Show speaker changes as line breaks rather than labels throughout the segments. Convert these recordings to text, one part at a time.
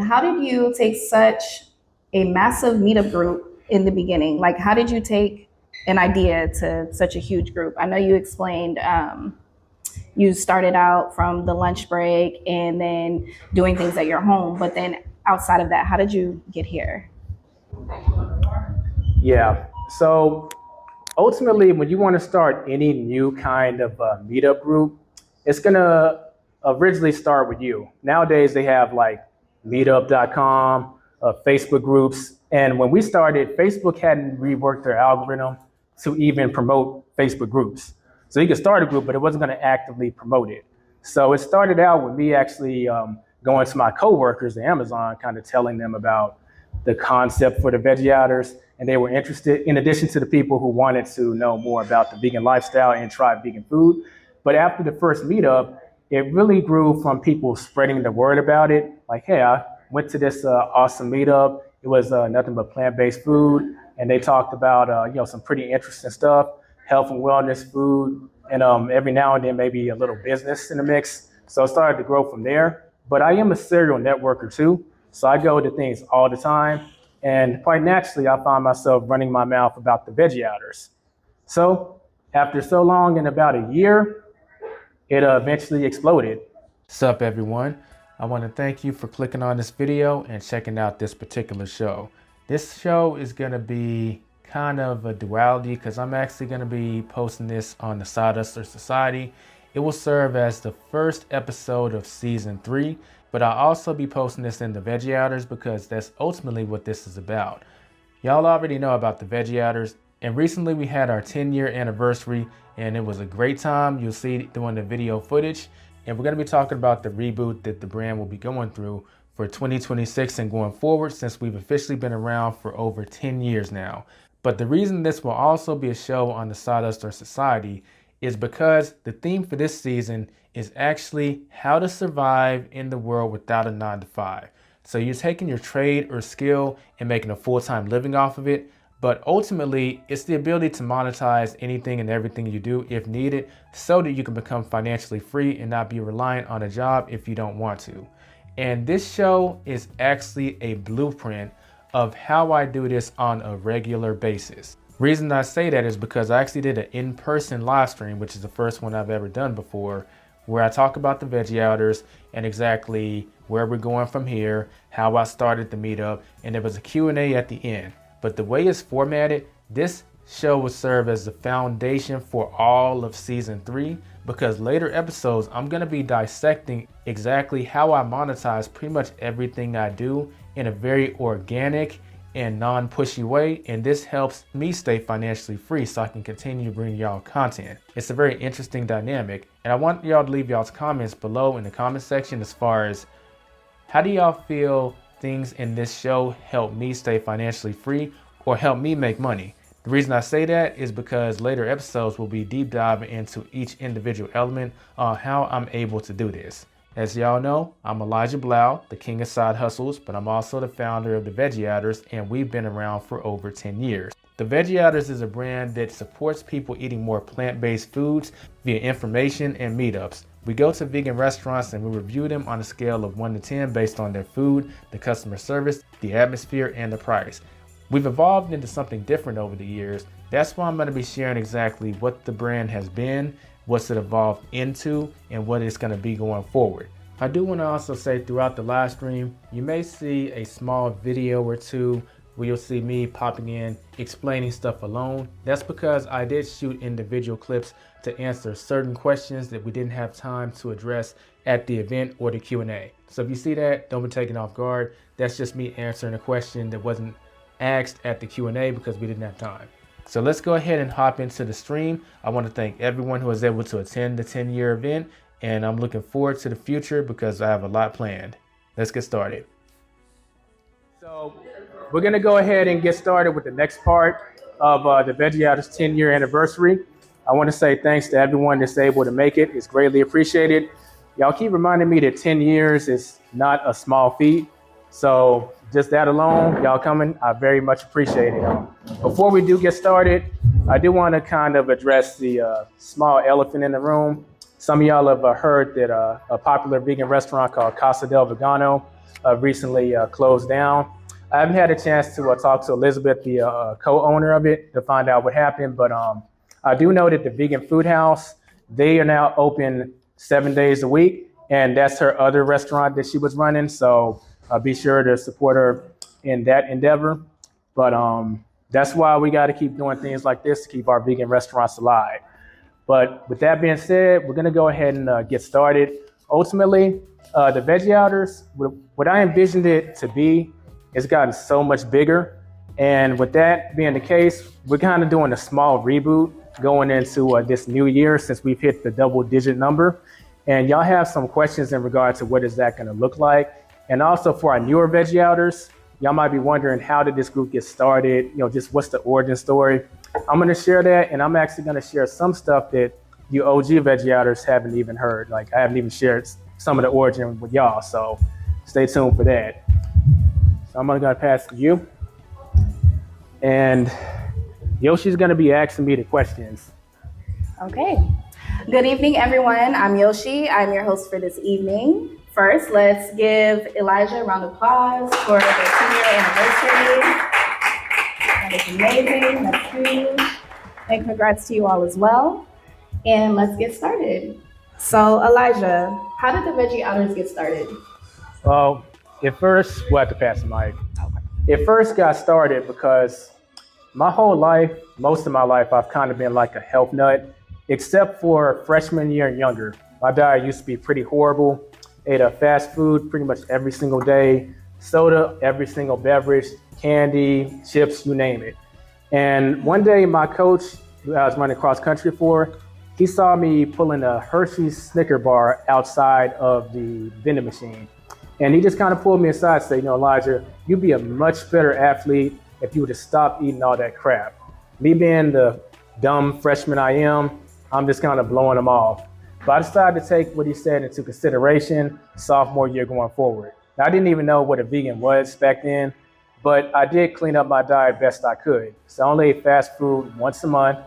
how did you take such a massive meetup group in the beginning? Like, how did you take an idea to such a huge group? I know you explained you started out from the lunch break and then doing things at your home, but then outside of that, how did you get here?
Yeah. So ultimately, when you want to start any new kind of meetup group, it's going to originally start with you. Nowadays, they have like meetup.com, Facebook groups. And when we started, Facebook hadn't reworked their algorithm to even promote Facebook groups. So you could start a group, but it wasn't going to actively promote it. So it started out with me actually going to my coworkers at Amazon, kind of telling them about the concept for the Veggie Outers, and they were interested, in addition to the people who wanted to know more about the vegan lifestyle and try vegan food. But after the first meetup, it really grew from people spreading the word about it. Like, hey, I went to this awesome meetup. It was nothing but plant-based food, and they talked about some pretty interesting stuff, health and wellness food, and every now and then maybe a little business in the mix. So it started to grow from there. But I am a serial networker too. So I go to things all the time. And quite naturally, I find myself running my mouth about the Veggie Outers. So after so long, in about a year, it eventually exploded.
What's up, everyone? I want to thank you for clicking on this video and checking out this particular show. This show is going to be kind of a duality because I'm actually going to be posting this on the Sawdust Society. It will serve as the first episode of season 3. But I'll also be posting this in the Veggie Outers because that's ultimately what this is about. Y'all already know about the Veggie Outers, and recently we had our 10-year anniversary, and it was a great time. You'll see it during the video footage, and we're going to be talking about the reboot that the brand will be going through for 2026 and going forward, since we've officially been around for over 10 years now. But the reason this will also be a show on the Sawdust Society is because the theme for this season is actually how to survive in the world without a 9-to-5. So you're taking your trade or skill and making a full-time living off of it, but ultimately it's the ability to monetize anything and everything you do if needed, so that you can become financially free and not be reliant on a job if you don't want to. And this show is actually a blueprint of how I do this on a regular basis. Reason I say that is because I actually did an in-person live stream, which is the first one I've ever done before, where I talk about the Veggie Outers and exactly where we're going from here, how I started the meetup, and there was a Q&A at the end. But the way it's formatted, this show will serve as the foundation for all of season 3, because later episodes, I'm gonna be dissecting exactly how I monetize pretty much everything I do in a very organic and non-pushy way, and this helps me stay financially free so I can continue to bring y'all content. It's a very interesting dynamic, and I want y'all to leave y'all's comments below in the comment section as far as how do y'all feel things in this show help me stay financially free or help me make money. The reason I say that is because later episodes will be deep diving into each individual element on how I'm able to do this. As y'all know, I'm Elijah Blau, the king of side hustles, but I'm also the founder of the Veggie Outers, and we've been around for over 10 years. The Veggie Outers is a brand that supports people eating more plant-based foods via information and meetups. We go to vegan restaurants and we review them on a scale of 1 to 10 based on their food, the customer service, the atmosphere, and the price. We've evolved into something different over the years. That's why I'm going to be sharing exactly what the brand has been, what's it evolved into, and what it's going to be going forward. I do want to also say throughout the live stream, you may see a small video or two where you'll see me popping in, explaining stuff alone. That's because I did shoot individual clips to answer certain questions that we didn't have time to address at the event or the Q&A. So if you see that, don't be taken off guard. That's just me answering a question that wasn't asked at the Q&A because we didn't have time. So let's go ahead and hop into the stream. I want to thank everyone who was able to attend the 10-year event, and I'm looking forward to the future because I have a lot planned. Let's get started.
So we're going to go ahead and get started with the next part of the Veggie Outers 10-year anniversary. I want to say thanks to everyone that's able to make it. It's greatly appreciated. Y'all keep reminding me that 10 years is not a small feat. So just that alone, y'all coming, I very much appreciate it. Before we do get started, I do want to kind of address the small elephant in the room. Some of y'all have heard that a popular vegan restaurant called Casa del Vegano recently closed down. I haven't had a chance to talk to Elizabeth, the co-owner of it, to find out what happened, but I do know that the Vegan Food House, they are now open 7 days a week, and that's her other restaurant that she was running, so be sure to support her in that endeavor. But that's why we got to keep doing things like this to keep our vegan restaurants alive. But with that being said, we're going to go ahead and get started. Ultimately, the Veggie Outers, what I envisioned it to be, it's gotten so much bigger. And with that being the case, we're kind of doing a small reboot going into this new year since we've hit the double-digit number. And y'all have some questions in regard to what is that going to look like. And also for our newer Veggie Outers, y'all might be wondering, how did this group get started? Just what's the origin story? I'm going to share that, and I'm actually going to share some stuff that you OG Veggie Outers haven't even heard. Like, I haven't even shared some of the origin with y'all, so stay tuned for that. So I'm going to pass it to you. And Yoshi's going to be asking me the questions.
Okay. Good evening, everyone. I'm Yoshi. I'm your host for this evening. First, let's give Elijah a round of applause for the 2-year anniversary. That is amazing. That's huge. And congrats to you all as well. And let's get started. So, Elijah, how did the Veggie Outers get started?
Well, we'll have to pass the mic. It first got started because my whole life, most of my life, I've kind of been like a health nut, except for freshman year and younger. My diet used to be pretty horrible. Ate fast food pretty much every single day, soda, every single beverage, candy, chips, you name it. And one day my coach, who I was running cross country for, he saw me pulling a Hershey's Snicker bar outside of the vending machine. And he just kind of pulled me aside and said, Elijah, you'd be a much better athlete if you would have stopped eating all that crap. Me being the dumb freshman I am, I'm just kind of blowing them off. But I decided to take what he said into consideration sophomore year going forward. Now, I didn't even know what a vegan was back then, but I did clean up my diet best I could. So I only ate fast food once a month.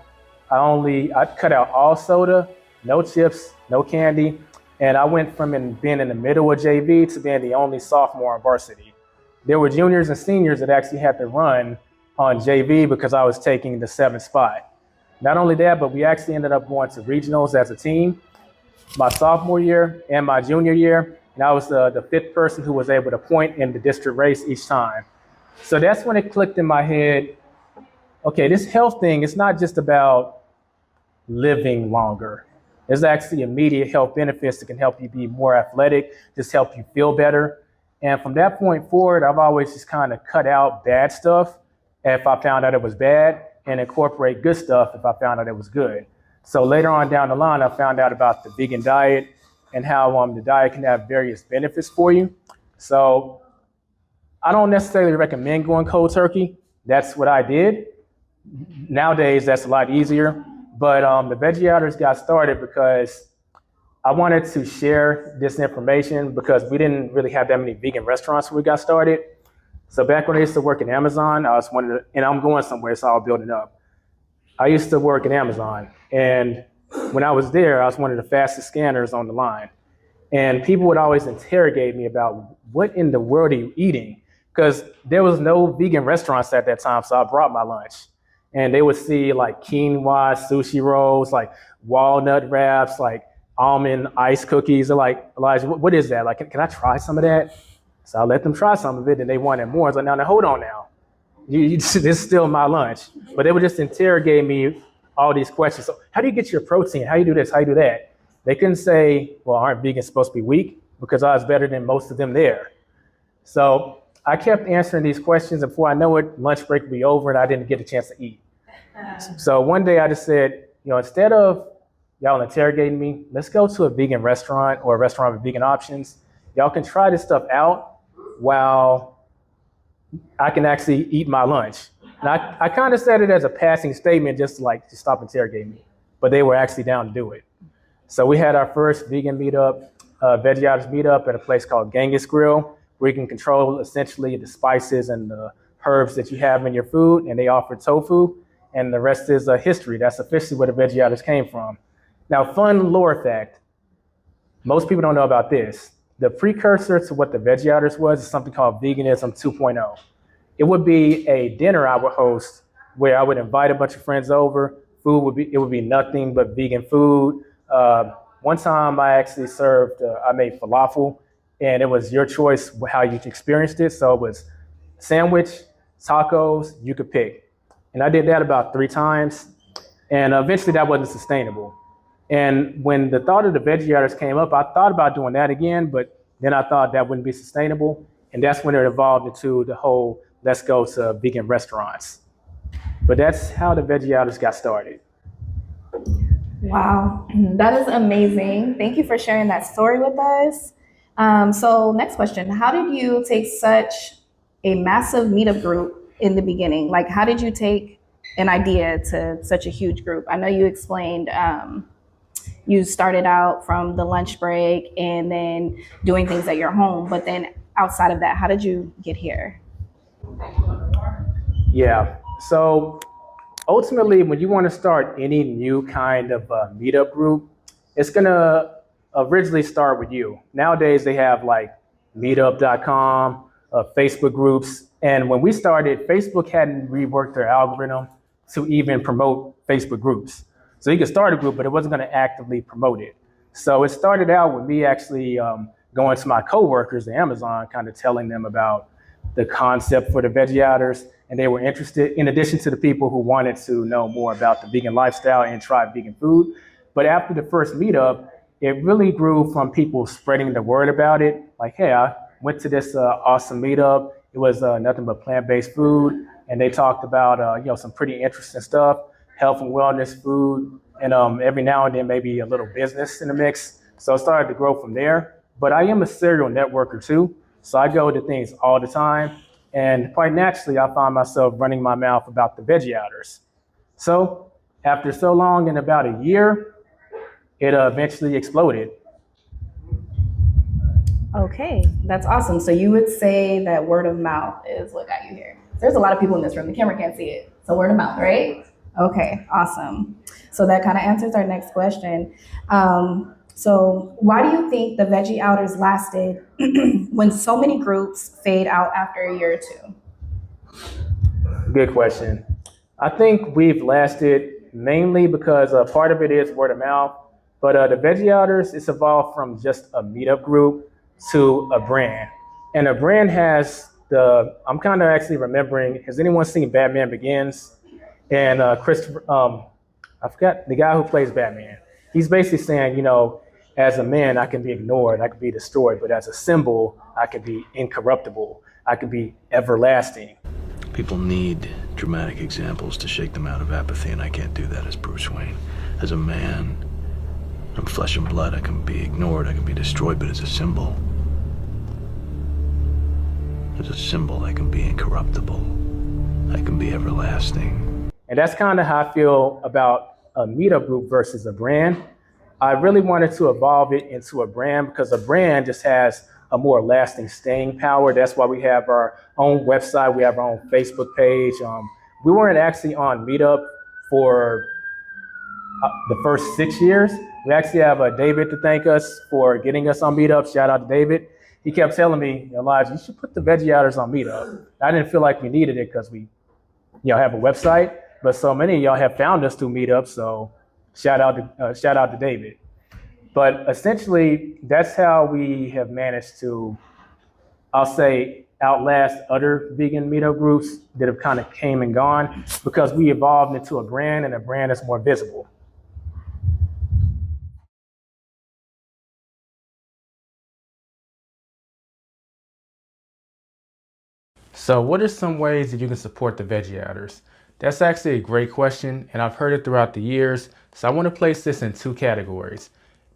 I cut out all soda, no chips, no candy. And I went from being in the middle of JV to being the only sophomore on varsity. There were juniors and seniors that actually had to run on JV because I was taking the 7th spot. Not only that, but we actually ended up going to regionals as a team my sophomore year and my junior year. And I was the 5th person who was able to point in the district race each time. So that's when it clicked in my head, okay, this health thing, it's not just about living longer. There's actually immediate health benefits that can help you be more athletic, just help you feel better. And from that point forward, I've always just kind of cut out bad stuff if I found out it was bad, and incorporate good stuff if I found out it was good. So later on down the line, I found out about the vegan diet and how the diet can have various benefits for you. So I don't necessarily recommend going cold turkey. That's what I did. Nowadays, that's a lot easier. But the Veggie Outers got started because I wanted to share this information because we didn't really have that many vegan restaurants when we got started. So back when I used to work at Amazon, and I'm going somewhere, so I'll build it up. I used to work at Amazon, and when I was there, I was one of the fastest scanners on the line. And people would always interrogate me about what in the world are you eating? Because there was no vegan restaurants at that time, so I brought my lunch. And they would see like quinoa, sushi rolls, like walnut wraps, like almond ice cookies. They're like, Elijah, what is that? Like, can I try some of that? So I let them try some of it, and they wanted more. I was like, now hold on now. This is still my lunch. But they would just interrogate me all these questions. So how do you get your protein? How do you do this? How do you do that? They couldn't say, well, aren't vegans supposed to be weak? Because I was better than most of them there. So I kept answering these questions, and before I know it, lunch break would be over, and I didn't get a chance to eat. So one day I just said, instead of y'all interrogating me, let's go to a vegan restaurant or a restaurant with vegan options. Y'all can try this stuff out while I can actually eat my lunch. And I kind of said it as a passing statement just to stop interrogating me, but they were actually down to do it. So we had our first vegan meetup, Veggie Outers meetup at a place called Genghis Grill, where you can control essentially the spices and the herbs that you have in your food, and they offer tofu, and the rest is history. That's officially where the Veggie Outers came from. Now, fun lore fact, most people don't know about this. the precursor to what the Veggie Outers was is something called Veganism 2.0. It would be a dinner I would host where I would invite a bunch of friends over. It would be nothing but vegan food. One time I actually I made falafel, and it was your choice how you experienced it. So it was sandwich, tacos, you could pick. And I did that about 3 times, and eventually that wasn't sustainable. And when the thought of the Veggie Outers came up, I thought about doing that again, but then I thought that wouldn't be sustainable. And that's when it evolved into the whole let's go to vegan restaurants. But that's how the Veggie Outers got started.
Wow, that is amazing. Thank you for sharing that story with us. So next question, how did you take such a massive meetup group in the beginning? Like, how did you take an idea to such a huge group? I know you explained you started out from the lunch break and then doing things at your home, but then outside of that, how did you get here?
Yeah, so ultimately, when you want to start any new kind of meetup group, it's going to originally start with you. Nowadays, they have like meetup.com, Facebook groups. And when we started, Facebook hadn't reworked their algorithm to even promote Facebook groups. So you could start a group, but it wasn't going to actively promote it. So it started out with me actually going to my coworkers at Amazon, kind of telling them about the concept for the Veggie Outers, and they were interested, in addition to the people who wanted to know more about the vegan lifestyle and try vegan food. But after the first meetup, it really grew from people spreading the word about it. Like, hey, I went to this awesome meetup. It was nothing but plant-based food, and they talked about some pretty interesting stuff, health and wellness food, and every now and then maybe a little business in the mix. So it started to grow from there. But I am a serial networker too. So I go to things all the time. And quite naturally, I find myself running my mouth about the Veggie Outers. So after so long, in about a year, it eventually exploded.
Okay, that's awesome. So you would say that word of mouth is what got you here. There's a lot of people in this room. The camera can't see it. So word of mouth, right? Okay, awesome. So that kind of answers our next question. So why do you think the Veggie Outers lasted when so many groups fade out after a year or 2?
Good question. I think we've lasted mainly because part of it is word of mouth, but the Veggie Outers, it's evolved from just a meetup group to a brand. And a brand has I'm kind of actually remembering, has anyone seen Batman Begins? And Christopher, I forgot the guy who plays Batman. He's basically saying, as a man, I can be ignored, I can be destroyed, but as a symbol, I can be incorruptible, I can be everlasting.
People need dramatic examples to shake them out of apathy, and I can't do that as Bruce Wayne. As a man, I'm flesh and blood, I can be ignored, I can be destroyed, but as a symbol, I can be incorruptible, I can be everlasting.
And that's kind of how I feel about a meetup group versus a brand. I really wanted to evolve it into a brand because a brand just has a more lasting staying power. That's why we have our own website. We have our own Facebook page. We weren't actually on Meetup for the first 6 years. We actually have David to thank us for getting us on Meetup. Shout out to David. He kept telling me, Elijah, you should put the Veggie Outers on Meetup. I didn't feel like we needed it because we have a website, but so many of y'all have found us through Meetup. So shout out to David. But essentially, that's how we have managed to, I'll say, outlast other vegan meetup groups that have kind of came and gone because we evolved into a brand, and a brand that's more visible.
So what are some ways that you can support the Veggie Outers? That's actually a great question, and I've heard it throughout the years. So I want to place this in 2 categories.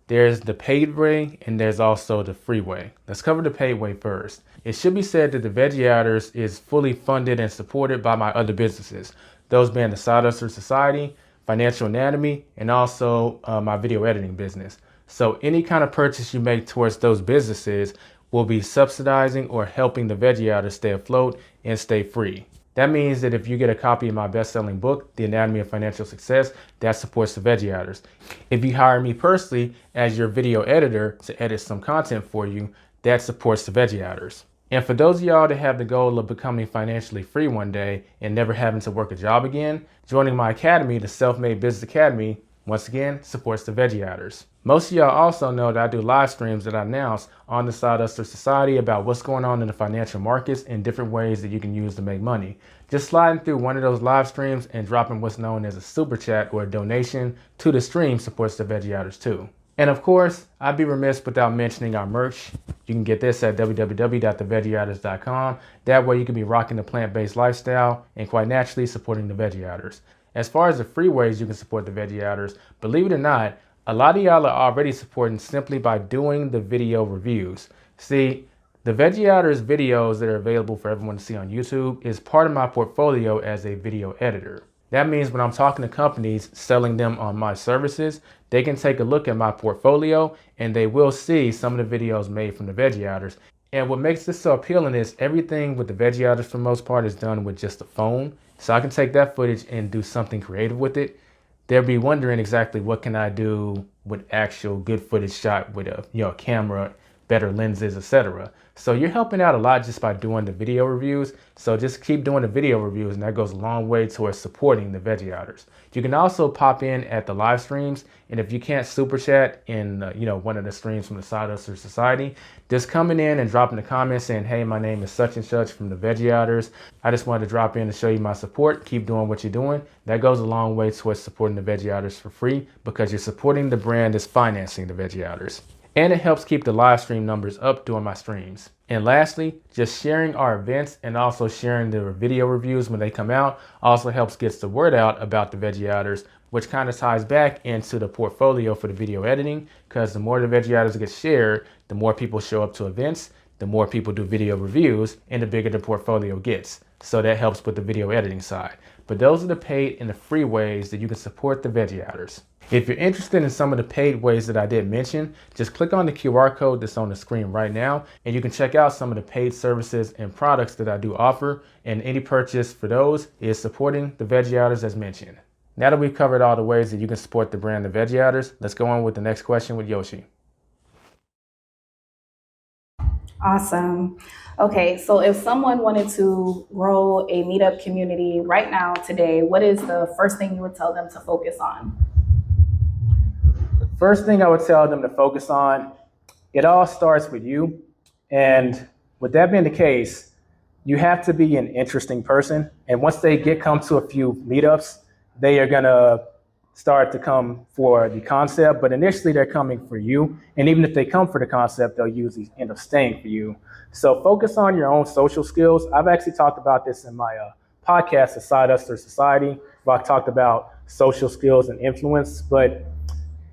There's the paid way and there's also the free way. Let's cover the paid way first. It should be said that the Veggie Outers is fully funded and supported by my other businesses. Those being the Side Hustle Society, Financial Anatomy, and also my video editing business. So any kind of purchase you make towards those businesses will be subsidizing or helping the Veggie Outers stay afloat and stay free. That means that if you get a copy of my best-selling book, The Anatomy of Financial Success, that supports the Veggie Outers. If you hire me personally as your video editor to edit some content for you, that supports the Veggie Outers. And for those of y'all that have the goal of becoming financially free one day and never having to work a job again, joining my academy, the Self-Made Business Academy, once again, supports the Veggie Outers. Most of y'all also know that I do live streams that I announce on the Side Hustler Society about what's going on in the financial markets and different ways that you can use to make money. Just sliding through one of those live streams and dropping what's known as a super chat or a donation to the stream supports the Veggie Outers too. And of course, I'd be remiss without mentioning our merch. You can get this at www.theveggieouters.com. That way you can be rocking the plant-based lifestyle and quite naturally supporting the Veggie Outers. As far as the free ways you can support the Veggie Outers, believe it or not, a lot of y'all are already supporting simply by doing the video reviews. See, the Veggie Outers videos that are available for everyone to see on YouTube is part of my portfolio as a video editor. That means when I'm talking to companies selling them on my services, they can take a look at my portfolio and they will see some of the videos made from the Veggie Outers. And what makes this so appealing is everything with the Veggie Outers for the most part is done with just a phone. So I can take that footage and do something creative with it. They'll be wondering exactly what can I do with actual good footage shot with a camera, better lenses, etc. So you're helping out a lot just by doing the video reviews. So just keep doing the video reviews and that goes a long way towards supporting the Veggie Outers. You can also pop in at the live streams, and if you can't super chat in one of the streams from the Side Hustler Society, just coming in and dropping the comments saying, hey, my name is such and such from the Veggie Outers. I just wanted to drop in to show you my support. Keep doing what you're doing. That goes a long way towards supporting the Veggie Outers for free because you're supporting the brand that's financing the Veggie Outers. And it helps keep the live stream numbers up during my streams. And lastly, just sharing our events and also sharing the video reviews when they come out also helps get the word out about the Veggie Outers, which kind of ties back into the portfolio for the video editing, because the more the Veggie Outers get shared, the more people show up to events, the more people do video reviews, and the bigger the portfolio gets. So that helps with the video editing side. But those are the paid and the free ways that you can support the Veggie Outers. If you're interested in some of the paid ways that I did mention, just click on the QR code that's on the screen right now, and you can check out some of the paid services and products that I do offer, and any purchase for those is supporting the Veggie Outers as mentioned. Now that we've covered all the ways that you can support the brand, the Veggie Outers, let's go on with the next question with Yoshi.
Awesome. Okay, so if someone wanted to grow a meetup community right now, today, what is the first thing you would tell them to focus on?
First thing I would tell them to focus on, it all starts with you. And with that being the case, you have to be an interesting person. And once they come to a few meetups, they are gonna start to come for the concept, but initially they're coming for you. And even if they come for the concept, they'll usually end up staying for you. So focus on your own social skills. I've actually talked about this in my podcast, the Side Hustler Society, where I talked about social skills and influence. But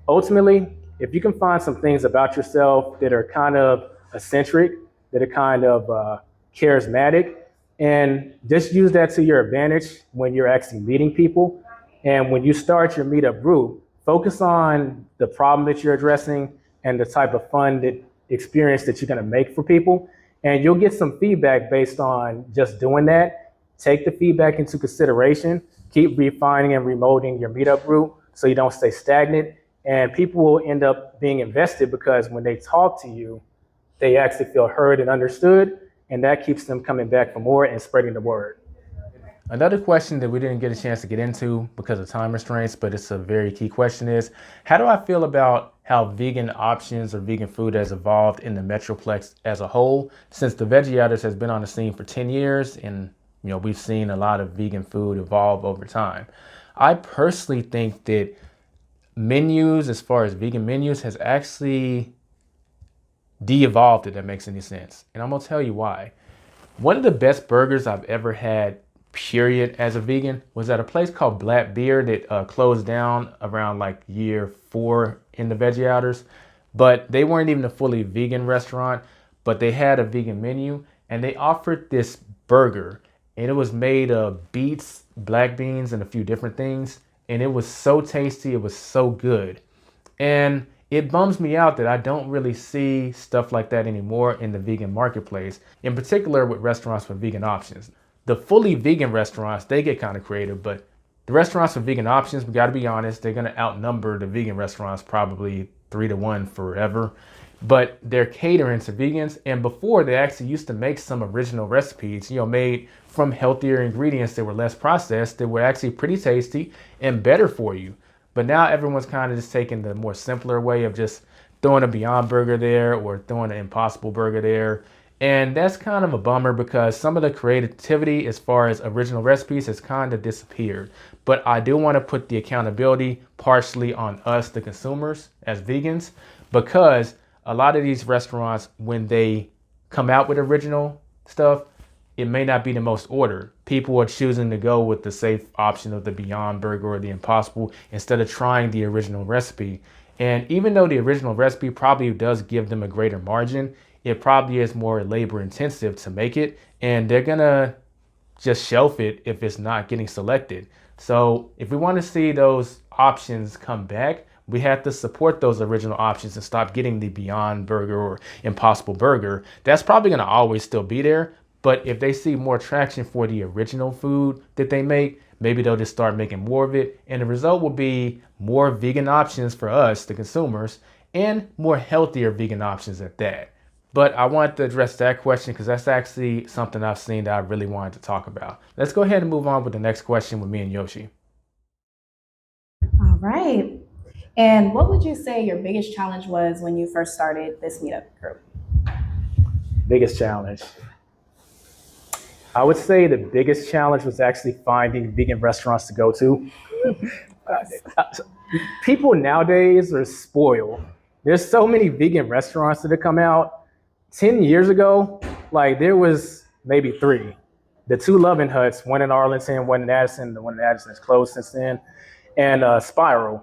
ultimately, if you can find some things about yourself that are kind of eccentric, that are kind of charismatic, and just use that to your advantage when you're actually meeting people. And when you start your meetup group, focus on the problem that you're addressing and the type of fun experience that you're going to make for people. And you'll get some feedback based on just doing that. Take the feedback into consideration. Keep refining and remolding your meetup group so you don't stay stagnant. And people will end up being invested because when they talk to you, they actually feel heard and understood. And that keeps them coming back for more and spreading the word.
Another question that we didn't get a chance to get into because of time restraints, but it's a very key question is, how do I feel about how vegan options or vegan food has evolved in the Metroplex as a whole? Since the Veggie Outers has been on the scene for 10 years and we've seen a lot of vegan food evolve over time. I personally think that menus, as far as vegan menus, has actually de-evolved, if that makes any sense. And I'm gonna tell you why. One of the best burgers I've ever had, period, as a vegan, was at a place called Black Beer that closed down around like year 4 in the Veggie Outers. But they weren't even a fully vegan restaurant, but they had a vegan menu and they offered this burger and it was made of beets, black beans, and a few different things. And it was so tasty, it was so good. And it bums me out that I don't really see stuff like that anymore in the vegan marketplace, in particular with restaurants with vegan options. The fully vegan restaurants, they get kind of creative, but the restaurants with vegan options, we got to be honest, they're going to outnumber the vegan restaurants probably 3-to-1 forever. but they're catering to vegans. And before, they actually used to make some original recipes, made from healthier ingredients that were less processed, that were actually pretty tasty and better for you. But now everyone's kind of just taking the more simpler way of just throwing a Beyond Burger there or throwing an Impossible Burger there. And that's kind of a bummer because some of the creativity as far as original recipes has kind of disappeared. But I do want to put the accountability partially on us, the consumers, as vegans, because a lot of these restaurants, when they come out with original stuff, it may not be the most ordered. People are choosing to go with the safe option of the Beyond Burger or the Impossible instead of trying the original recipe. And even though the original recipe probably does give them a greater margin, it probably is more labor intensive to make it, and they're gonna just shelf it if it's not getting selected. So if we want to see those options come back, we have to support those original options and stop getting the Beyond Burger or Impossible Burger. That's probably gonna always still be there, but if they see more traction for the original food that they make, maybe they'll just start making more of it, and the result will be more vegan options for us, the consumers, and more healthier vegan options at that. But I wanted to address that question because that's actually something I've seen that I really wanted to talk about. Let's go ahead and move on with the next question with me and Yoshi.
All right. And what would you say your biggest challenge was when you first started this meetup group?
Biggest challenge. I would say the biggest challenge was actually finding vegan restaurants to go to. People nowadays are spoiled. There's so many vegan restaurants that have come out. 10 years ago, like there was maybe 3. The 2 Loving Huts, one in Arlington, one in Addison. The one in Addison has closed since then. And Spiral.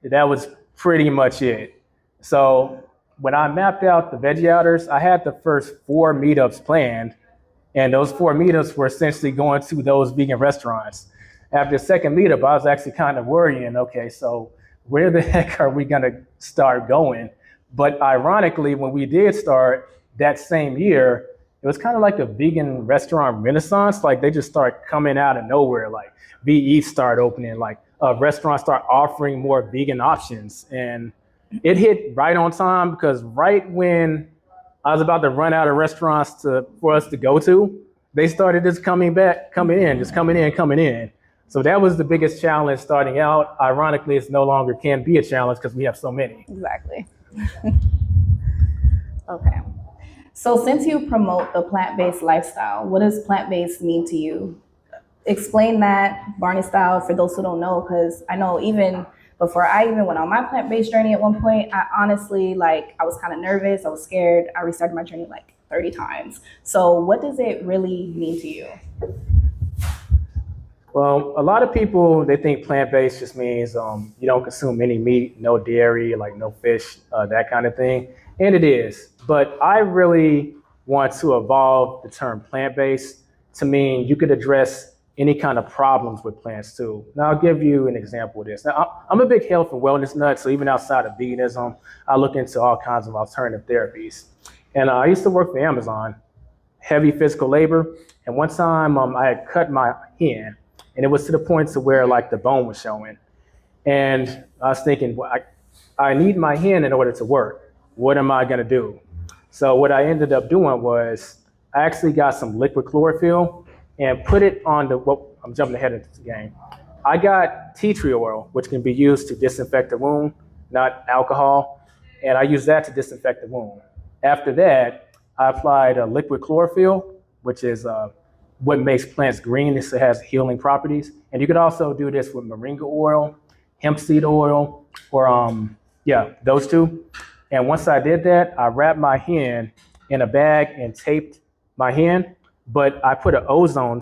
That was pretty much it. So when I mapped out the Veggie Outers, I had the first 4 meetups planned. And those 4 meetups were essentially going to those vegan restaurants. After the second meetup, I was actually kind of worrying, okay, so where the heck are we gonna start going? But ironically, when we did start that same year, it was kind of like a vegan restaurant renaissance. Like they just start coming out of nowhere. Like VE start opening, like restaurants start offering more vegan options. And it hit right on time because right when I was about to run out of restaurants for us to go to, they started just coming in. So that was the biggest challenge starting out. Ironically, it's no longer can be a challenge because we have so many.
Exactly. Okay. So since you promote the plant-based lifestyle, what does plant-based mean to you? Explain that Barney style for those who don't know, because I know even before I even went on my plant-based journey at one point, I honestly, I was kind of nervous, I was scared. I restarted my journey 30 times. So what does it really mean to you?
Well, a lot of people, they think plant-based just means you don't consume any meat, no dairy, like no fish, that kind of thing. And it is. But I really want to evolve the term plant-based to mean you could address any kind of problems with plants too. Now, I'll give you an example of this. Now, I'm a big health and wellness nut, so even outside of veganism, I look into all kinds of alternative therapies. And I used to work for Amazon, heavy physical labor. And one time I had cut my hand, and it was to the point to where the bone was showing. And I was thinking, well, I need my hand in order to work. What am I gonna do? So what I ended up doing was I actually got some liquid chlorophyll and put it on I'm jumping ahead of the game. I got tea tree oil, which can be used to disinfect the wound, not alcohol. And I used that to disinfect the wound. After that, I applied a liquid chlorophyll, which is what makes plants green. It has healing properties. And you could also do this with moringa oil, hemp seed oil, or those 2. And once I did that, I wrapped my hand in a bag and taped my hand, but I put an ozone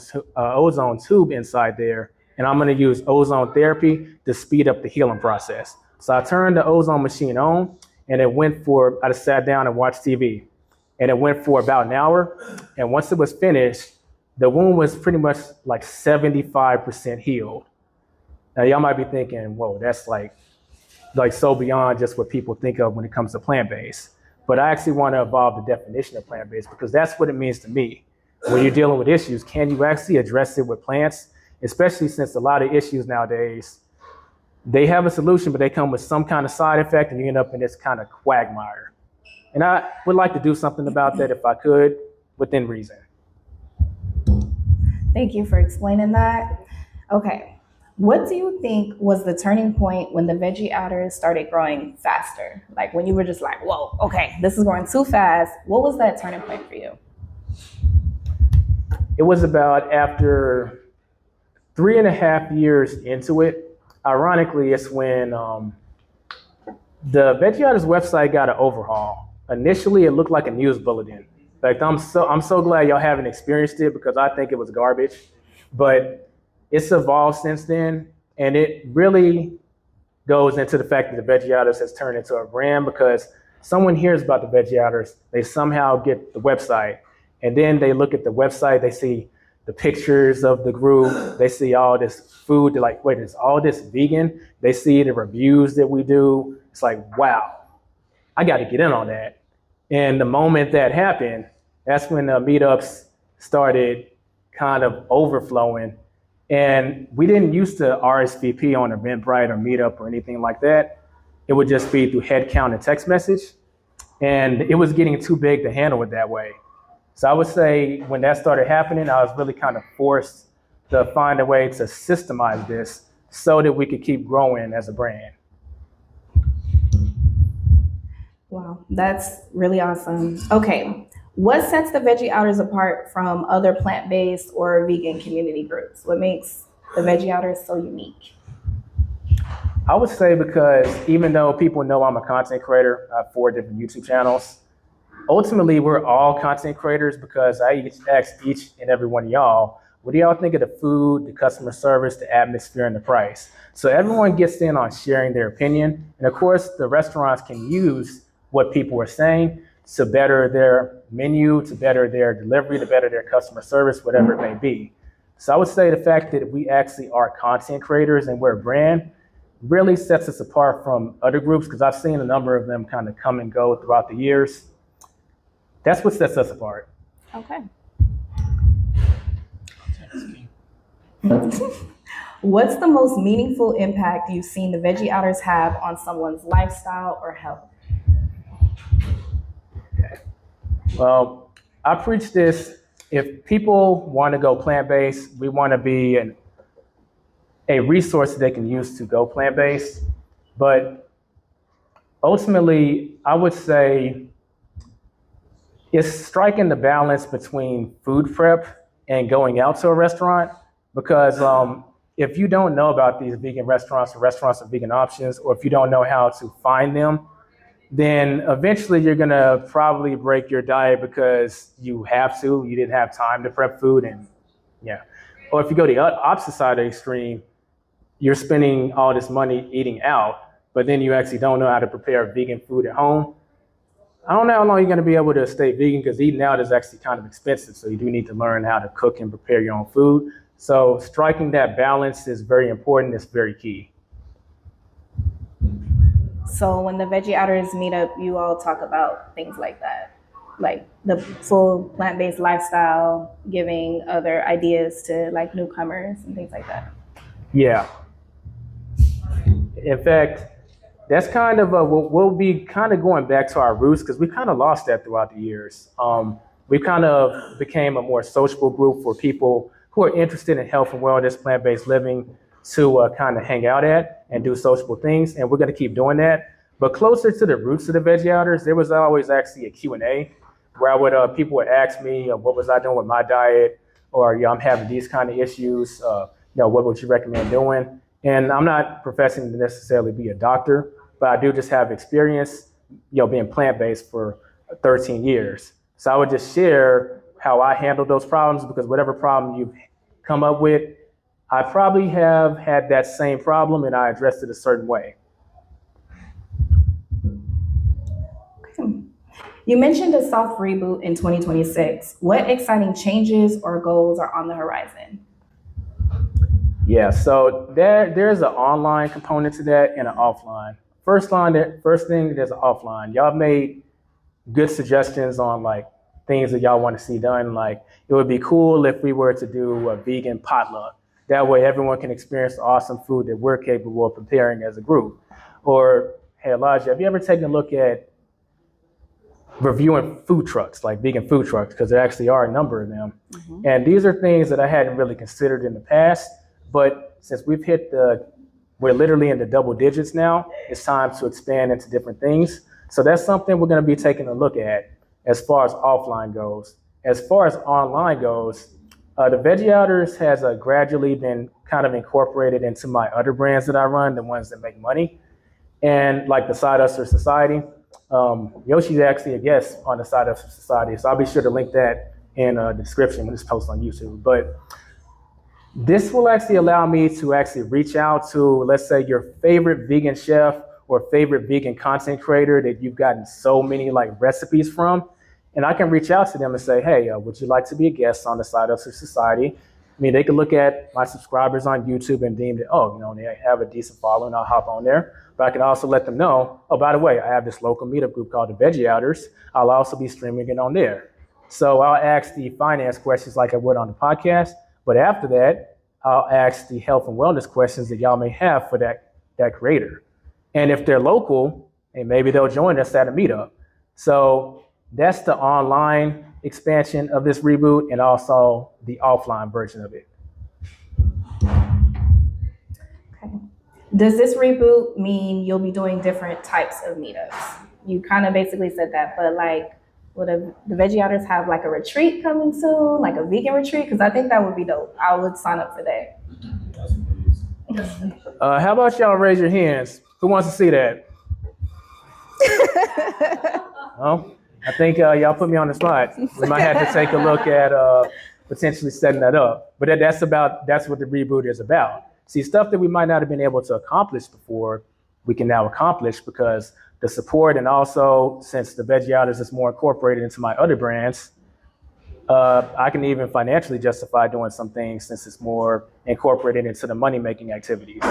tube inside there, and I'm gonna use ozone therapy to speed up the healing process. So I turned the ozone machine on, and I just sat down and watched TV. And it went for about an hour, and once it was finished, the wound was pretty much 75% healed. Now y'all might be thinking, whoa, that's like so beyond just what people think of when it comes to plant-based. But I actually want to evolve the definition of plant-based because that's what it means to me. When you're dealing with issues, can you actually address it with plants? Especially since a lot of issues nowadays, they have a solution, but they come with some kind of side effect and you end up in this kind of quagmire. And I would like to do something about that if I could, within reason.
Thank you for explaining that. Okay. What do you think was the turning point when the veggie outers started growing faster? Like when you were just like, whoa, okay, this is growing too fast. What was that turning point for you?
It was about after 3.5 years into it. Ironically, it's when the Veggie Outers website got an overhaul. Initially, it looked like a news bulletin. In fact, I'm so glad y'all haven't experienced it because I think it was garbage. But it's evolved since then, and it really goes into the fact that the Veggie Outers has turned into a brand because someone hears about the Veggie Outers, they somehow get the website, and then they look at the website, they see the pictures of the group, they see all this food, they're like, wait, is all this vegan? They see the reviews that we do. It's like, wow, I got to get in on that. And the moment that happened, that's when the meetups started kind of overflowing. And we didn't used to RSVP on Eventbrite or Meetup or anything like that. It would just be through head count and text message. And it was getting too big to handle it that way. So I would say when that started happening, I was really kind of forced to find a way to systemize this so that we could keep growing as a brand.
Wow, that's really awesome. Okay, what sets the Veggie Outers apart from other plant-based or vegan community groups? What makes the Veggie Outers so unique?
I would say because even though people know I'm a content creator, I have 4 different YouTube channels, ultimately we're all content creators because I ask each and every one of y'all, what do y'all think of the food, the customer service, the atmosphere, and the price? So everyone gets in on sharing their opinion. And of course, the restaurants can use what people are saying to better their menu, to better their delivery, to better their customer service, whatever it may be. So I would say the fact that we actually are content creators and we're a brand really sets us apart from other groups because I've seen a number of them kind of come and go throughout the years. That's what sets us apart.
Okay. What's the most meaningful impact you've seen the Veggie Outers have on someone's lifestyle or health?
Okay. Well, I preach this. If people want to go plant-based, we want to be a resource they can use to go plant-based. But ultimately, I would say it's striking the balance between food prep and going out to a restaurant because if you don't know about these vegan restaurants or restaurants with vegan options, or if you don't know how to find them, then eventually you're gonna probably break your diet because you have to, you didn't have time to prep food and yeah. Or if you go the opposite side of the extreme, you're spending all this money eating out, but then you actually don't know how to prepare vegan food at home. I don't know how long you're gonna be able to stay vegan because eating out is actually kind of expensive. So you do need to learn how to cook and prepare your own food. So striking that balance is very important, it's very key.
So when the Veggie Outers meet up, you all talk about things like that, like the full plant-based lifestyle, giving other ideas to like newcomers and things like that.
Yeah. In fact, that's kind of we'll be kind of going back to our roots because we kind of lost that throughout the years. We kind of became a more sociable group for people who are interested in health and wellness, plant-based living, to kind of hang out at and do sociable things, and we're going to keep doing that. But closer to the roots of the Veggie Outers, there was always actually a Q&A where I would people would ask me, what was I doing with my diet, or I'm having these kind of issues. What would you recommend doing? And I'm not professing to necessarily be a doctor, but I do just have experience, being plant-based for 13 years. So I would just share how I handled those problems because whatever problem you've come up with, I probably have had that same problem and I addressed it a certain way.
Okay. You mentioned a soft reboot in 2026. What exciting changes or goals are on the horizon?
Yeah, so there's an online component to that and an offline. First thing, there's an offline. Y'all made good suggestions on like things that y'all want to see done. Like it would be cool if we were to do a vegan potluck. That way everyone can experience the awesome food that we're capable of preparing as a group. Or, hey Elijah, have you ever taken a look at reviewing food trucks, like vegan food trucks, because there actually are a number of them. And these are things that I hadn't really considered in the past, but since we're literally in the double digits now, it's time to expand into different things. So that's something we're going to be taking a look at as far as offline goes. As far as online goes, the Veggie Outers has gradually been kind of incorporated into my other brands that I run, the ones that make money. And like the Side Hustler Society, Yoshi's actually a guest on the Side Hustler Society, so I'll be sure to link that in the description when it's posted on YouTube. But this will actually allow me to actually reach out to, let's say, your favorite vegan chef or favorite vegan content creator that you've gotten so many like recipes from. And I can reach out to them and say, hey, would you like to be a guest on the Side Hustler Society? I mean, they could look at my subscribers on YouTube and deem that, oh, they have a decent following, I'll hop on there. But I can also let them know, oh, by the way, I have this local meetup group called the Veggie Outers. I'll also be streaming it on there. So I'll ask the finance questions like I would on the podcast. But after that, I'll ask the health and wellness questions that y'all may have for that creator. And if they're local, and maybe they'll join us at a meetup. So that's the online expansion of this reboot and also the offline version of it.
Okay. Does this reboot mean you'll be doing different types of meetups? You kind of basically said that, but like, would the Veggie Outers have like a retreat coming soon, like a vegan retreat? Because I think that would be dope. I would sign up for that.
How about y'all raise your hands? Who wants to see that? Well, I think y'all put me on the spot. We might have to take a look at potentially setting that up. But that's what the reboot is about. See, stuff that we might not have been able to accomplish before, we can now accomplish because the support, and also since the Veggie Outers is more incorporated into my other brands, I can even financially justify doing some things since it's more incorporated into the money-making activities.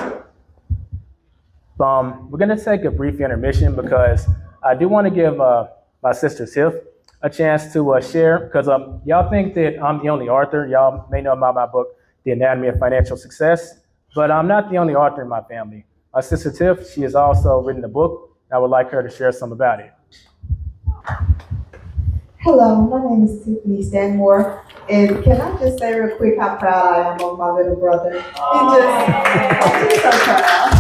We're going to take a brief intermission because I do want to give my sister Tiff a chance to share, because y'all think that I'm the only author. Y'all may know about my book, The Anatomy of Financial Success, but I'm not the only author in my family. My sister Tiff, she has also written a book. I would like her to share some about it.
Hello, my name is Tiffany Stanmore, and can I just say real quick how proud I am of my little brother? He's so proud.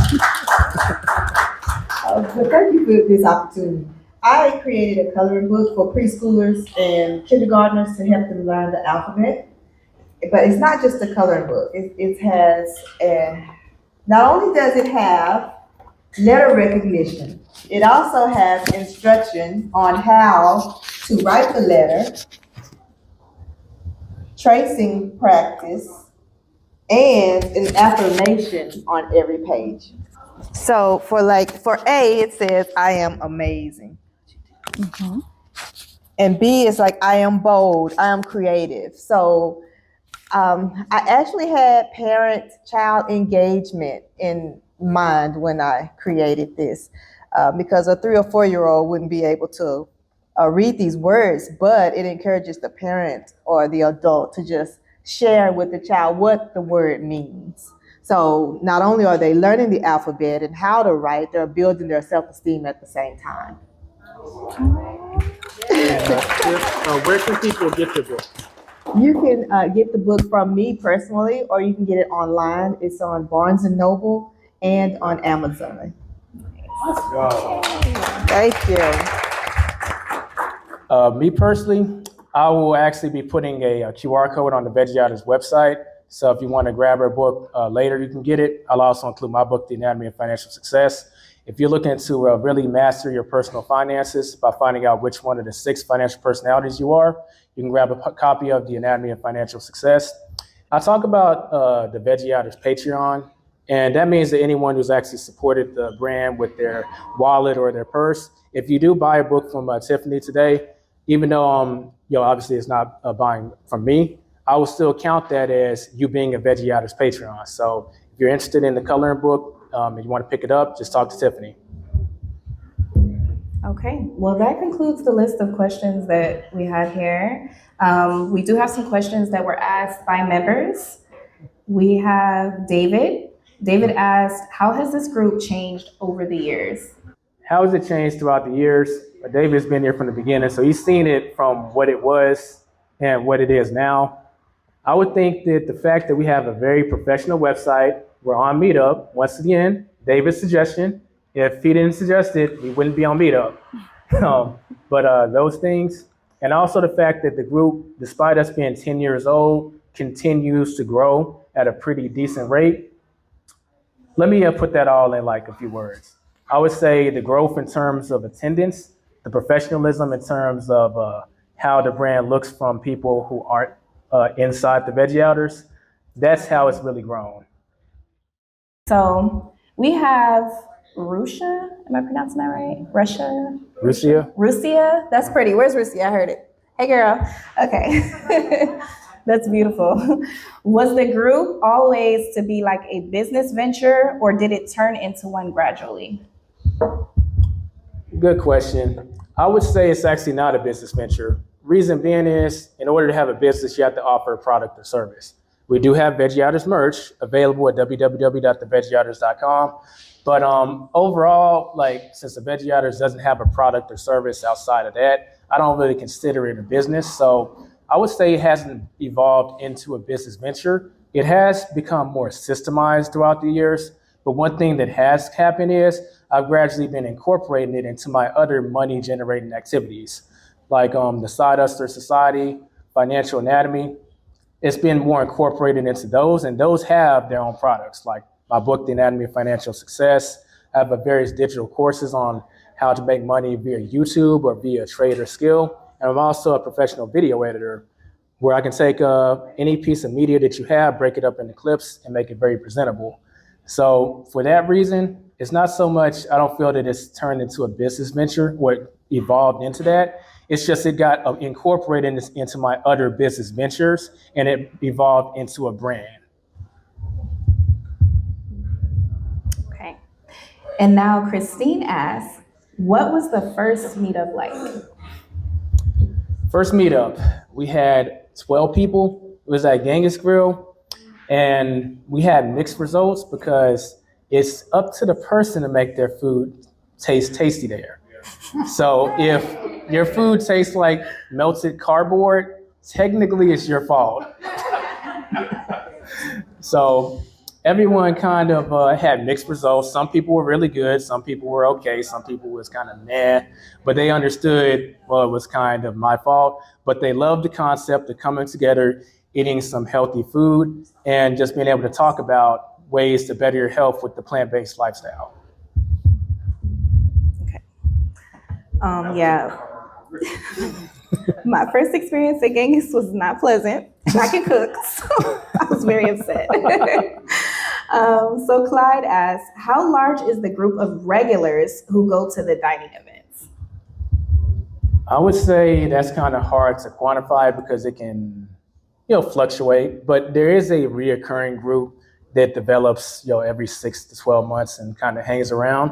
But thank you for this opportunity. I created a coloring book for preschoolers and kindergartners to help them learn the alphabet. But it's not just a coloring book. It has not only does it have letter recognition, it also has instruction on how to write the letter, tracing practice, and an affirmation on every page. So for A, it says, I am amazing. Mm-hmm. And B is like, I am bold, I am creative. So I actually had parent-child engagement in mind when I created this, because a 3 or 4-year-old wouldn't be able to read these words, but it encourages the parent or the adult to just share with the child what the word means. So not only are they learning the alphabet and how to write, they're building their self-esteem at the same time.
Where can people get the book?
You can get the book from me personally, or you can get it online. It's on Barnes & Noble and on Amazon.
Let's go.
Thank you.
Me personally, I will actually be putting a QR code on the Veggie Outers website. So if you want to grab our book later, you can get it. I'll also include my book, The Anatomy of Financial Success. If you're looking to really master your personal finances by finding out which one of the 6 financial personalities you are, you can grab a copy of The Anatomy of Financial Success. I talk about the Veggie Outers Patreon, and that means that anyone who's actually supported the brand with their wallet or their purse, if you do buy a book from Tiffany today, even though obviously it's not buying from me, I will still count that as you being a Veggie Outers Patreon. So if you're interested in the coloring book and you want to pick it up, just talk to Tiffany.
Okay, well, that concludes the list of questions that we had here. We do have some questions that were asked by members. We have David. David asked, how has this group changed over the years?
how has it changed throughout the years? David's been here from the beginning, so he's seen it from what it was and what it is now. I would think that the fact that we have a very professional website, we're on Meetup, once again, David's suggestion. If he didn't suggest it, we wouldn't be on Meetup. But those things, and also the fact that the group, despite us being 10 years old, continues to grow at a pretty decent rate. Let me put that all in like a few words. I would say the growth in terms of attendance, the professionalism in terms of how the brand looks from people who aren't inside the Veggie Outers, that's how it's really grown.
So we have Russia. Am I pronouncing that right?
Russia?
Russia? That's pretty. Where's Russia? I heard it. Hey, girl. Okay. That's beautiful. Was the group always to be like a business venture, or did it turn into one gradually?
Good question. I would say it's actually not a business venture. Reason being is, in order to have a business, you have to offer a product or service. We do have Veggie Outers merch available at www.theveggieouters.com. But overall, like, since the Veggie Outers doesn't have a product or service outside of that, I don't really consider it a business. So I would say it hasn't evolved into a business venture. It has become more systemized throughout the years. But one thing that has happened is I've gradually been incorporating it into my other money generating activities, like the Side Hustler Society, Financial Anatomy. It's been more incorporated into those, and those have their own products, like my book, The Anatomy of Financial Success. I have various digital courses on how to make money via YouTube or via trade or skill. And I'm also a professional video editor where I can take any piece of media that you have, break it up into clips, and make it very presentable. So for that reason, it's not so much, I don't feel that it's turned into a business venture or it evolved into that. It's just it got incorporated into my other business ventures, and it evolved into a brand.
Okay. And now Christine asks, what was the first meetup like?
First meetup, we had 12 people. It was at Genghis Grill, and we had mixed results because it's up to the person to make their food taste tasty there. So if your food tastes like melted cardboard, technically it's your fault. So everyone kind of had mixed results. Some people were really good, some people were okay, some people was kind of meh, but they understood, well, it was kind of my fault, but they loved the concept of coming together, eating some healthy food, and just being able to talk about ways to better your health with the plant-based lifestyle.
Okay. Yeah. My first experience at Genghis was not pleasant, and I can cook, so I was very upset. So Clyde asks, how large is the group of regulars who go to the dining events?
I would say that's kind of hard to quantify because it can, fluctuate, but there is a reoccurring group that develops, every 6 to 12 months and kind of hangs around.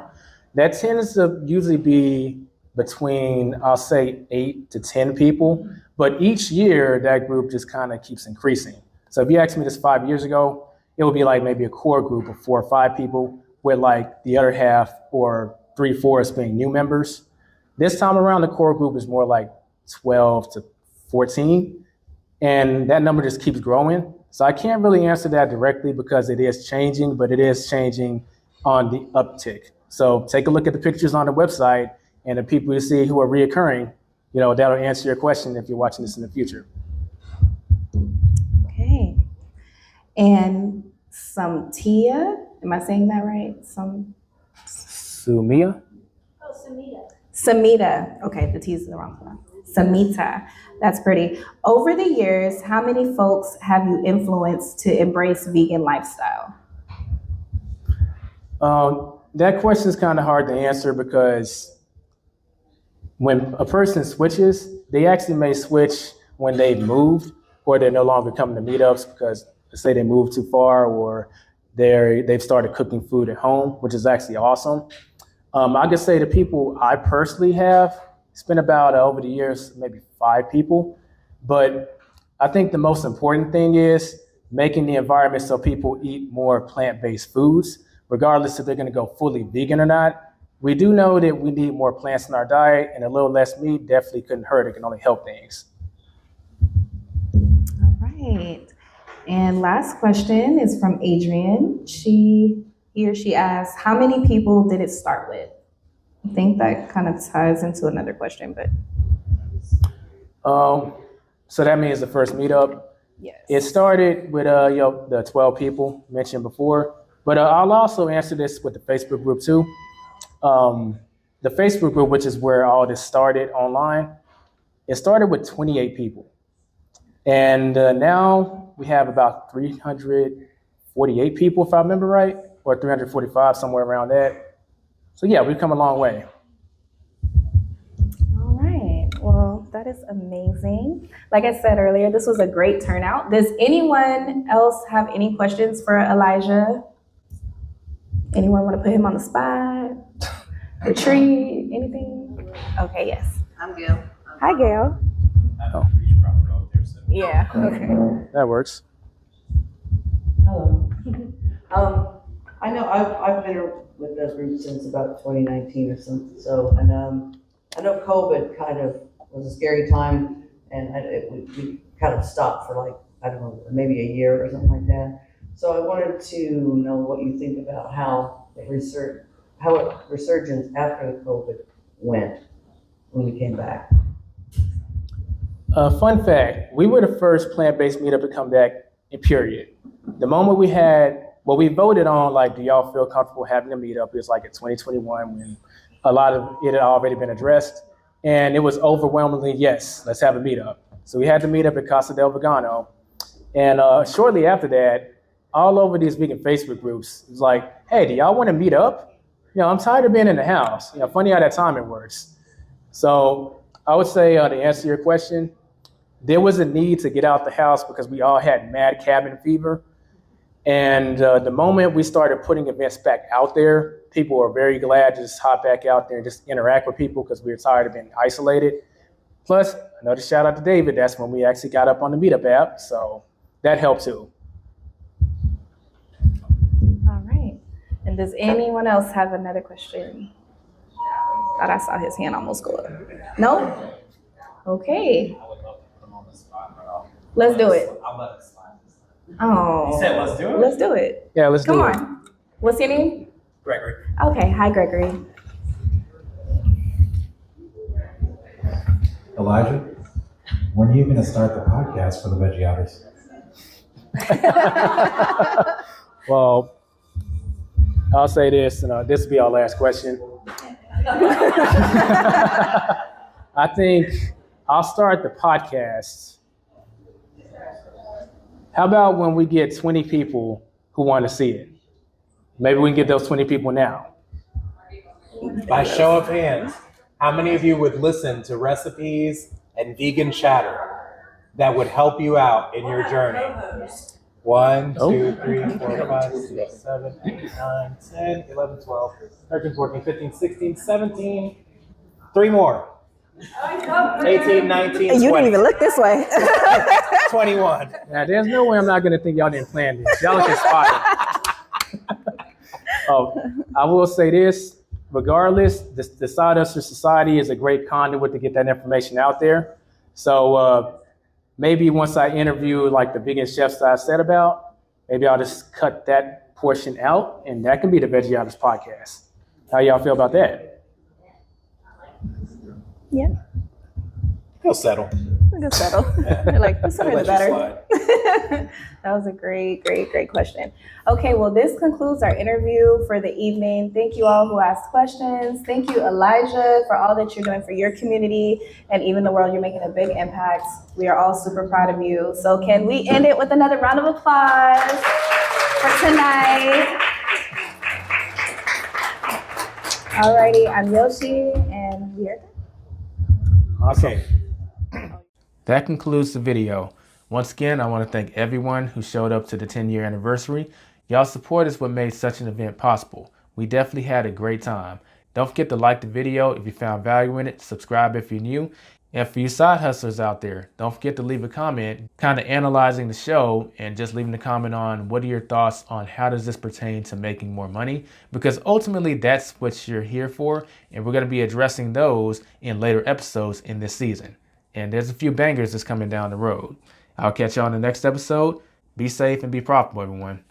That tends to usually be between, I'll say, 8 to 10 people, but each year that group just kind of keeps increasing. So if you asked me this 5 years ago, it would be like maybe a core group of 4 or 5 people with like the other half or 3/4 being new members. This time around, the core group is more like 12 to 14, and that number just keeps growing. So I can't really answer that directly because it is changing, but it is changing on the uptick. So take a look at the pictures on the website and the people you see who are reoccurring, that'll answer your question if you're watching this in the future.
Okay. And Samtia, am I saying that right?
Sumia?
Samita. Okay, the T is the wrong one. Samita. That's pretty. Over the years, how many folks have you influenced to embrace vegan lifestyle?
That question is kind of hard to answer because when a person switches, they actually may switch when they've moved or they're no longer coming to meetups because, let's say, they moved too far or they've started cooking food at home, which is actually awesome. I could say the people I personally have, it's been about over the years, maybe 5 people. But I think the most important thing is making the environment so people eat more plant-based foods, regardless if they're going to go fully vegan or not. we do know that we need more plants in our diet, and a little less meat definitely couldn't hurt. It can only help things.
All right. And last question is from Adrian. He or she asks, how many people did it start with? I think that kind of ties into another question, but
So that means the first meetup.
yes.
It started with the 12 people mentioned before, but I'll also answer this with the Facebook group too. The Facebook group, which is where all this started online, it started with 28 people. And now we have about 348 people, if I remember right, or 345, somewhere around that. So yeah, we've come a long way.
All right. Well, that is amazing. Like I said earlier, this was a great turnout. Does anyone else have any questions for Elijah? Anyone want to put him on the spot? Retreat? Anything? Okay, yes.
I'm Gail.
Hi, Gail.
Oh,
Yeah, okay.
that works.
Hello. I know I've been with the group since about 2019 or something. So, and I know COVID kind of was a scary time, and we kind of stopped for like, I don't know, maybe a year or something like that. So I wanted to know what you think about how resurgence after the COVID went when we came back.
Fun fact, we were the first plant-based meetup to come back in period. The moment we voted on, like, do y'all feel comfortable having a meetup? It was like in 2021 when a lot of it had already been addressed. And it was overwhelmingly, yes, let's have a meetup. So we had the meetup at Casa del Vegano. And shortly after that, all over these vegan Facebook groups, it was like, hey, do y'all want to meet up? I'm tired of being in the house. Funny how that timing works. So I would say to answer your question, there was a need to get out the house because we all had mad cabin fever. And the moment we started putting events back out there, people were very glad to just hop back out there and just interact with people because we were tired of being isolated. Plus, another shout out to David, that's when we actually got up on the Meetup app. So that helped too.
All right. And does anyone else have another question? Thought I saw his hand almost go up. No? Okay. Let's do it. Oh.
You said let's do it?
Let's do it.
Yeah, let's do it.
Come on. What's your name?
Gregory.
Okay. Hi, Gregory.
Elijah, when are you going to start the podcast for the Veggie Otters?
Well, I'll say this, and this will be our last question. I think I'll start the podcast. How about when we get 20 people who want to see it? Maybe we can get those 20 people now.
By show of hands, how many of you would listen to recipes and vegan chatter that would help you out in your journey? 1, 2, 3, 4, 5, 6, 7, 8, 9, 10, 11, 12, 13, 14, 15, 16, 17. 3 more. 18, 19, 20.
You didn't even look this way.
21.
Now, there's no way I'm not going to think y'all didn't plan this. Y'all look inspired. I will say this, regardless, the Side Hustler Society is a great conduit to get that information out there. So maybe once I interview like the vegan chefs that I said about, maybe I'll just cut that portion out, and that can be the Veggie Otters podcast. How y'all feel about that?
Yeah.
He'll settle.
We can settle. They're like, the sooner the better. That was a great question. Okay, well, this concludes our interview for the evening. Thank you all who asked questions. Thank you, Elijah, for all that you're doing for your community and even the world. You're making a big impact. We are all super proud of you. So can we end it with another round of applause for tonight? Alrighty, I'm Yoshi, and we are done.
Awesome.
That concludes the video. Once again, I want to thank everyone who showed up to the 10-year anniversary. Y'all's support is what made such an event possible. We definitely had a great time. Don't forget to like the video if you found value in it, subscribe if you're new, And for you side hustlers out there, don't forget to leave a comment kind of analyzing the show and just leaving a comment on what are your thoughts on how does this pertain to making more money, because ultimately that's what you're here for, and we're going to be addressing those in later episodes in this season. And there's a few bangers that's coming down the road. I'll catch you on the next episode. Be safe and be profitable, everyone.